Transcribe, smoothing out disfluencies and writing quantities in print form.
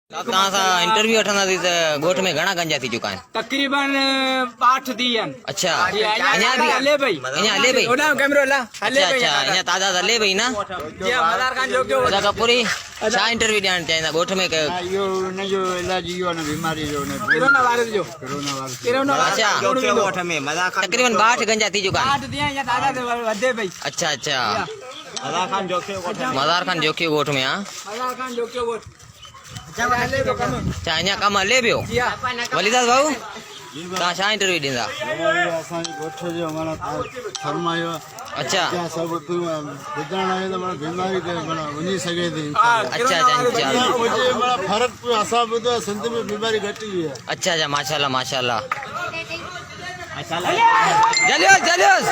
तव्हां सां इंटरव्यू वठंदासीं त ॻोठ में घणा गंजा थी चुका आहिनि? तकरीबन 8 थी आहिनि। अच्छा अञा बि हले पई। अञा हले पई? ओॾां कैमरो हला हले अच्छा पई। अच्छा अञा तादाद हले पई न? जीअं मदार खान जो कयो अच्छा कपूरी छा इंटरव्यू ॾियणु चाहींदा ॻोठ में कयो? इहो हुनजो इलाज इहो आहे न बीमारी जो कोरोना वायरस जो कोरोना अच्छा तकरीबन 62 गंजा थी चुका आहिनि। 8 थी आहिनि या तादाद वधे पई। अच्छा अच्छा मज़ार खान जोखियो ॻोठ में हा? मदार खान जो कयो हले पियो कम। अच्छा अञा कमु हले पियो? वलीदास भाऊ तव्हां छा इंटरव्यू ॾींदा? असांजे ॻोठ जो माना फरमायो अच्छा सभु ॿुधणु आहे त माना बीमारी ते माना वञी सघे थी। अच्छा अच्छा हुजे माना फ़र्क़ु असां ॿुधो आहे सिंध में बीमारी घटी हुई आहे। अच्छा अच्छा माशाल्लाह माशाल्लाह जलियोस जलियोस